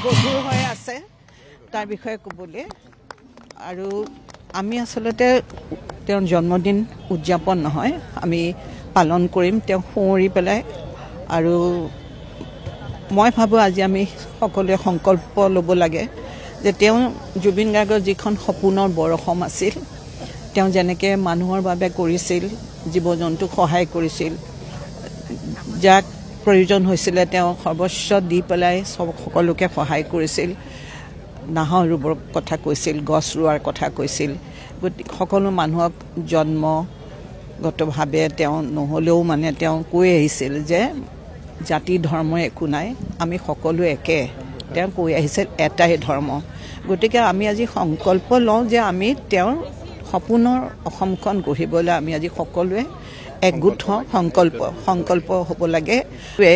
গধুৰ হৈ আছে তাৰ বিষয়ে ক'বলৈ। আৰু আমি আচলতে তেওঁৰ জন্মদিন উদযাপন নহয়, আমি পালন কৰিম তেওঁক সুঁৱৰি পেলাই। আৰু মই ভাবোঁ আজি আমি সকলোৱে সংকল্প ল'ব লাগে যে তেওঁ জুবিন গাৰ্গৰ যিখন সপোনৰ বৰ অসম আছিল, তেওঁ যেনেকৈ মানুহৰ বাবে কৰিছিল, জীৱ জন্তুক সহায় কৰিছিল, যাক প্ৰয়োজন হৈছিলে তেওঁ সৰ্বস্ব দি পেলাই সকলোকে সহায় কৰিছিল, নাহৰ ৰুবৰ কথা কৈছিল, গছ ৰোৱাৰ কথা কৈছিল। গতিকে সকলো মানুহক জন্মগতভাৱে তেওঁ নহ'লেও মানে তেওঁ কৈ আহিছিল যে জাতি ধৰ্ম একো নাই, আমি সকলো একে। তেওঁ কৈ আহিছিল এটাই ধৰ্ম। গতিকে আমি আজি সংকল্প লওঁ যে আমি তেওঁৰ সপোনৰ অসমখন গঢ়িবলৈ আমি আজি সকলোৱে একগোট হওঁ, সংকল্প হ'ব লাগে।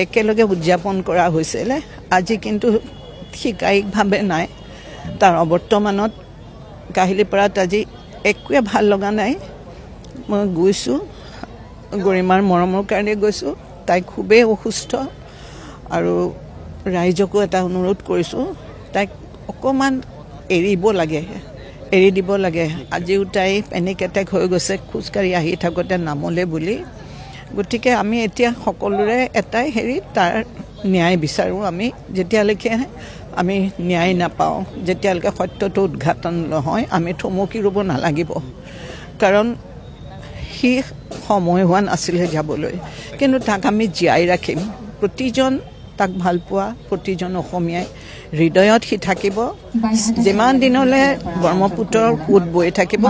একেলগে উদযাপন কৰা হৈছিলে, আজি কিন্তু সি কায়িকভাৱে নাই। তাৰ অৱৰ্তমানত কাহিলীপাৰাত আজি একোৱে ভাল লগা নাই। মই গৈছোঁ, গৰিমাৰ মৰমৰ কাৰণে গৈছোঁ। তাই খুবেই অসুস্থ আৰু ৰাইজকো এটা অনুৰোধ কৰিছোঁ, তাইক অকণমান এৰি দিব লাগে। আজিও তাই পেনিক এটেক হৈ গৈছে খোজকাঢ়ি আহি থাকোঁতে নামলে বুলি। গতিকে আমি এতিয়া সকলোৰে এটাই তাৰ ন্যায় বিচাৰোঁ। আমি যেতিয়ালৈকে আমি ন্যায় নাপাওঁ, যেতিয়ালৈকে সত্যটো উদ্ঘাটন নহয়, আমি থমকি ৰ'ব নালাগিব। কাৰণ সি সময় হোৱা নাছিলে যাবলৈ, কিন্তু তাক আমি জীয়াই ৰাখিম। প্ৰতিজন তাক ভাল পোৱা প্ৰতিজন অসমীয়াই হৃদয়ত সি থাকিব। যিমান দিনলৈ ব্ৰহ্মপুত্ৰৰ সোঁত বৈ থাকিব,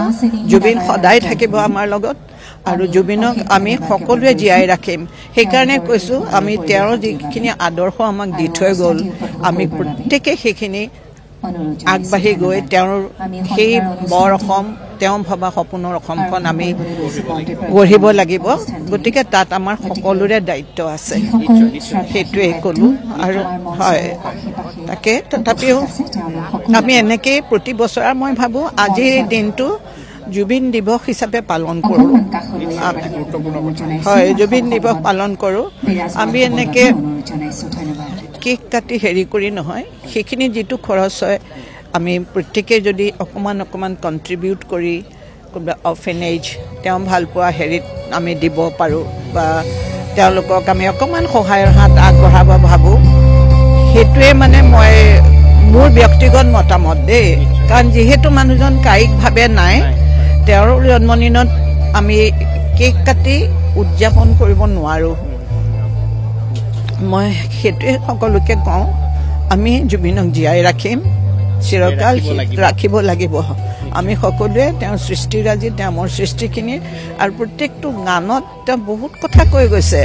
জুবিন সদায় থাকিব আমাৰ লগত। আৰু জুবিনক আমি সকলোৱে জীয়াই ৰাখিম। সেইকাৰণে কৈছোঁ, আমি তেওঁৰ যিখিনি আদৰ্শ আমাক দি থৈ গ'ল, আমি প্ৰত্যেকে সেইখিনি আগবাঢ়ি গৈ তেওঁৰ সেই বৰ অসম, তেওঁ ভবা সপোনৰ অসমখন আমি গঢ়িব লাগিব। গতিকে তাত আমাৰ সকলোৰে দায়িত্ব আছে, সেইটোৱে ক'লোঁ। আৰু হয়, তাকে তথাপিও আমি এনেকেই প্ৰতি বছৰে মই ভাবোঁ আজিৰ দিনটো জুবিন দিৱস হিচাপে পালন কৰোঁ। হয়, জুবিন দিৱস পালন কৰোঁ। আমি এনেকৈ কেক কাটি কৰি নহয়, সেইখিনি যিটো খৰচ হয় আমি প্ৰত্যেকেই যদি অকণমান কণ্ট্ৰিবিউট কৰি কোনোবা অৰ্ফেনেজ তেওঁ ভাল পোৱা আমি দিব পাৰোঁ, বা তেওঁলোকক আমি অকণমান সহায়ৰ হাত আগবঢ়াব ভাবোঁ, সেইটোৱে মানে মই মোৰ ব্যক্তিগত মতামত দেই। কাৰণ যিহেতু মানুহজন কায়িকভাৱে নাই, তেওঁৰ জন্মদিনত আমি কেক কাটি উদযাপন কৰিব নোৱাৰোঁ। মই সেইটোৱে সকলোকে কওঁ, আমি জুবিনক জীয়াই ৰাখিম, চিৰকাল ৰাখিব লাগিব। আমি সকলোৱে তেওঁৰ সৃষ্টিৰাজি, তেওঁ মোৰ সৃষ্টিখিনি। আৰু প্ৰত্যেকটো গানত তেওঁ বহুত কথা কৈ গৈছে।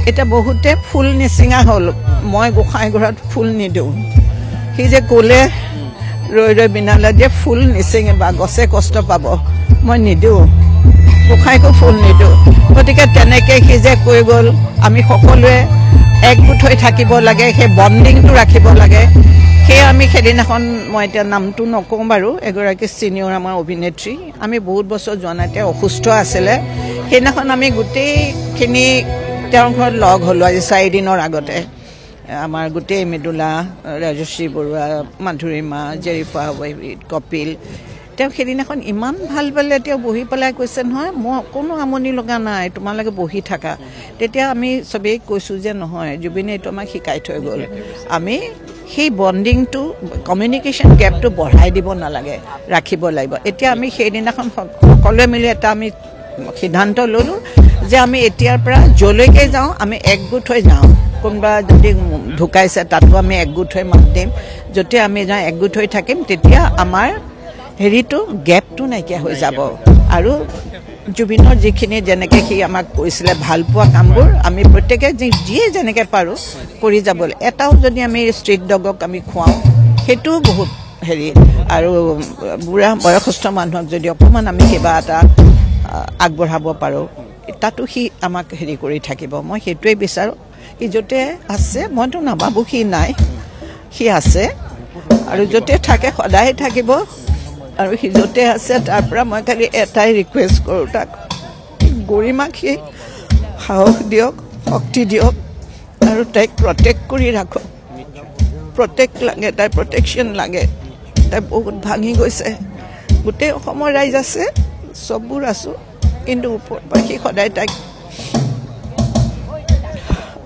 এতিয়া বহুতে ফুল নিচিঙা হ'ল, মই গোসাঁই ঘৰত ফুল নিদিওঁ। সি যে ক'লে ৰৈ বিনালে যে ফুল নিচিঙে বা গছে কষ্ট পাব, মই নিদিওঁ, গোসাঁইকো ফুল নিদিওঁ। গতিকে তেনেকৈ সি যে কৈ গ'ল, আমি সকলোৱে একগোট হৈ থাকিব লাগে, সেই বণ্ডিংটো ৰাখিব লাগে। সেয়ে আমি সেইদিনাখন, মই এতিয়া নামটো নকওঁ বাৰু, এগৰাকী ছিনিয়ৰ আমাৰ অভিনেত্ৰী, আমি বহুত বছৰ যোৱা নাই, তেওঁ অসুস্থ আছিলে। সেইদিনাখন আমি গোটেইখিনি তেওঁৰ ঘৰত লগ হ'লোঁ। আজি 4 দিনৰ আগতে আমাৰ গোটেই মৃদুলা, ৰাজশ্ৰী বৰুৱা, মাধুৰিমা, জেৰিফা, কপিল, তেওঁ সেইদিনাখন ইমান ভাল পালে। তেওঁ বহি পেলাই কৈছে নহয়, মই কোনো আমনি লগা নাই, তোমালোকে বহি থাকা। তেতিয়া আমি চবেই কৈছোঁ যে নহয়, জুবিনে এইটো আমাক শিকাই থৈ গ'ল, আমি সেই বণ্ডিংটো, কমিউনিকেশ্যন গেপটো বঢ়াই দিব নালাগে, ৰাখিব লাগিব। এতিয়া আমি সেইদিনাখন সকলোৱে মিলি এটা আমি সিদ্ধান্ত ল'লোঁ যে আমি এতিয়াৰ পৰা যলৈকে যাওঁ আমি একগোট হৈ যাওঁ। কোনোবা যদি ঢুকাইছে তাতো আমি একগোট হৈ মাত দিম। যেতিয়া আমি যাওঁ একগোট হৈ থাকিম, তেতিয়া আমাৰ গেপটো নাইকিয়া হৈ যাব। আৰু জুবিনৰ যিখিনি যেনেকৈ সি আমাক কৈছিলে ভাল পোৱা কামবোৰ আমি প্ৰত্যেকে যিয়ে যেনেকৈ পাৰোঁ কৰি যাব। এটাও যদি আমি ষ্ট্ৰীট ডগক আমি খুৱাওঁ, সেইটোও বহুত আৰু বুঢ়া বয়সস্থ মানুহক যদি অকণমান আমি কিবা এটা আগবঢ়াব পাৰোঁ, তাতো সি আমাক কৰি থাকিব। মই সেইটোৱে বিচাৰোঁ। সি য'তে আছে, মইতো নাভাবোঁ সি নাই, সি আছে আৰু য'তে থাকে সদায় থাকিব। আৰু সি য'তে আছে তাৰ পৰা মই খালি এটাই ৰিকুৱেষ্ট কৰোঁ, তাক গৰিমাক সি সাহস দিয়ক, শক্তি দিয়ক আৰু তাইক প্ৰটেক্ট কৰি ৰাখক। প্ৰটেক্ট লাগে, তাই প্ৰটেকশ্যন লাগে। তাই বহুত ভাঙি গৈছে। গোটেই অসমৰ ৰাইজ আছে, চববোৰ আছোঁ, কিন্তু ওপৰবাসী সদায় তাইক